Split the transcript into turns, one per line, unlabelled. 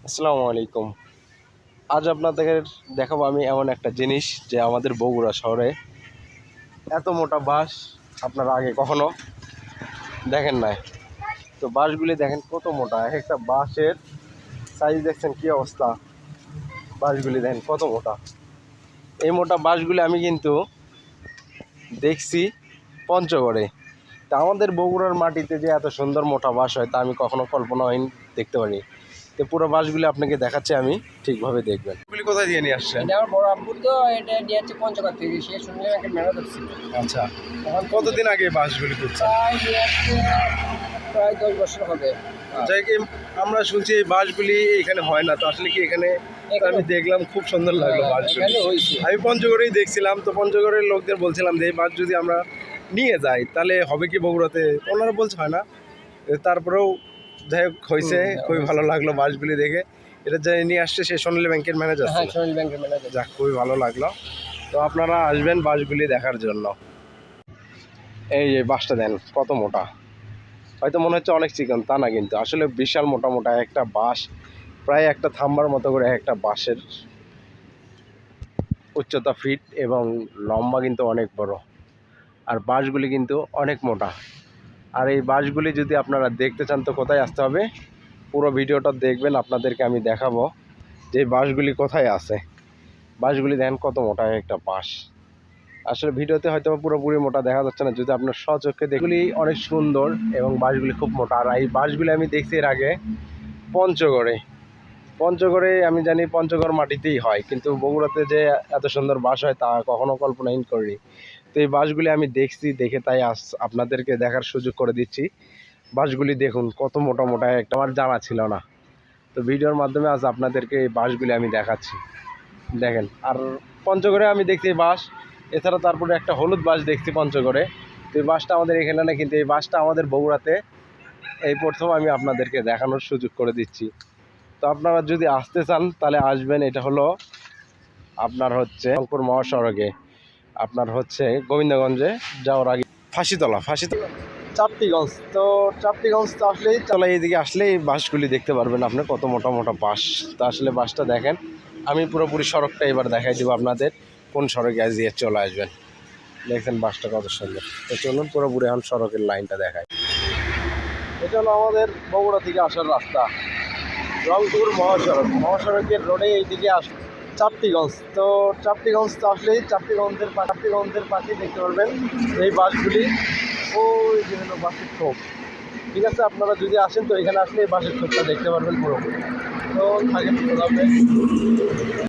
আসসালামু আলাইকুম। আজ আপনাদের দেখাবো আমি এমন একটা জিনিস যে আমাদের বগুড়া শহরে এত মোটা বাঁশ আপনারা আগে কখনো দেখেন নাই। তো বাঁশগুলি দেখেন কত মোটা, এক একটা বাঁশের সাইজ দেখছেন কি অবস্থা। বাঁশগুলি দেখেন কত মোটা। এই মোটা বাঁশগুলি আমি কিন্তু দেখছি পঞ্চগড়ে। তা আমাদের বগুড়ার মাটিতে যে এত সুন্দর মোটা বাঁশ হয় তা আমি কখনো কল্পনাহীন দেখতে পারি। তো পুরো বাঁশগুলি আপনাকে দেখাচ্ছি, আমি ঠিকভাবে দেখবেন। এগুলি কোথায় দিয়ে নিয়ে আসছেন?
এটা আমার বড় আব্বুর, তো এটা নিয়ে যাচ্ছে পঞ্চগড় থেকে। সে শুনলে একটা ম্যানেজার ছিল।
আচ্ছা, কতদিন আগে বাঁশগুলি করছেন?
প্রায় নিয়ে আসছে প্রায় 10 বছর হবে।
যাই কি, আমরা শুনছি এই বাঁশগুলি এখানে হয় না, তো আসলে কি এখানে? তো আমি দেখলাম খুব সুন্দর লাগলো বাঁশগুলি।
এখানে হয়েছে।
আমি পঞ্চগড়েই দেখছিলাম, তো পঞ্চগড়ের লোকদের বলছিলাম যে এই বাঁশ যদি আমরা নিয়ে যাই তাহলে হবে কি বগুড়াতে? ওনারা বলছে হয় না। তারপরেও যাই হোক হয়েছে, খুবই ভালো লাগলো বাঁশগুলি দেখে। এটা যে নিয়ে আসছে সে সোনালী ব্যাংকের ম্যানেজার।
হ্যাঁ, সোনালী ব্যাংকের ম্যানেজার।
যাক, খুবই ভালো লাগলো। তো আপনারা আসবেন বাঁশগুলি দেখার জন্য। এই যে বাঁশটা দেন কত মোটা, হয়তো মনে হচ্ছে অনেক চিকন, তা না, কিন্তু আসলে বিশাল মোটা মোটা একটা বাঁশ। প্রায় একটা থাম্বার মতো করে একটা বাঁশের উচ্চতা ফিট এবং লম্বা কিন্তু অনেক বড়। আর বাঁশগুলি কিন্তু অনেক মোটা। আর এই বাঁশগুলি যদি আপনারা দেখতে চান তো কোথায় আসতে হবে? পুরো ভিডিওটা দেখবেন, আপনাদেরকে আমি দেখাবো যে এই বাঁশগুলি কোথায় আছে। বাঁশগুলি দেখেন কত মোটা একটা বাঁশ। আসলে ভিডিওতে হয়তো পুরোপুরি মোটা দেখা যাচ্ছে না, যদি আপনার স্বচক্ষে দেখুলি অনেক সুন্দর এবং বাঁশগুলি খুব মোটা। আর এই বাঁশগুলি আমি দেখছি এর আগে পঞ্চগড়ে। পঞ্চগড়ে আমি জানি পঞ্চগড় মাটিতেই হয়, কিন্তু বগুড়াতে যে এত সুন্দর বাঁশ হয় তা কখনো কল্পনাহীন করিনি। তো এই বাঁশগুলি আমি দেখছি, দেখে তাই আজ আপনাদেরকে দেখার সুযোগ করে দিচ্ছি। বাঁশগুলি দেখুন কত মোটা মোটা, একটা আমার জানা ছিল না। তো ভিডিওর মাধ্যমে আজ আপনাদেরকে এই বাঁশগুলি আমি দেখাচ্ছি, দেখেন। আর পঞ্চগড়ে আমি দেখছি এই বাঁশ, এছাড়া তারপরে একটা হলুদ বাঁশ দেখছি পঞ্চগড়ে। তো এই বাঁশটা আমাদের এখানে না, কিন্তু এই বাঁশটা আমাদের বগুড়াতে এই প্রথম আমি আপনাদেরকে দেখানোর সুযোগ করে দিচ্ছি। তো আপনারা যদি আসতে চান তাহলে আসবেন। এটা হলো আপনার হচ্ছে রংপুর মহাসড়কে, আপনার হচ্ছে গোবিন্দগঞ্জে যাওয়ার আগে ফাঁসিতলা চাপটিগঞ্জ। তো চাপটিগঞ্জ তো আসলেই চলে, এইদিকে আসলেই এই বাঁশগুলি দেখতে পারবেন আপনি, কত মোটা মোটা বাঁশ। তো আসলে বাঁশটা দেখেন, আমি পুরোপুরি সড়কটা এবার দেখাই দেবো আপনাদের, কোন সড়কে আজ দিয়ে চলে আসবেন। দেখছেন বাঁশটা কত সুন্দর। তো চলুন পুরোপুরি এখন সড়কের লাইনটা দেখায়। এটা হলো আমাদের বগুড়া থেকে আসার রাস্তা, রংপুর মহাসড়কের রোডে এইদিকে চাপটিগঞ্জ। তো চাপটিগঞ্জ তো আসলেই চাপটিগঞ্জের পাশে দেখতে পারবেন এই বাসগুলি। ওই যে হলো বাসের ঠোপ। ঠিক আছে, আপনারা যদি আসেন তো এখানে আসলে এই বাসের ঠোপটা দেখতে পারবেন পুরোপুরি। তো থাকে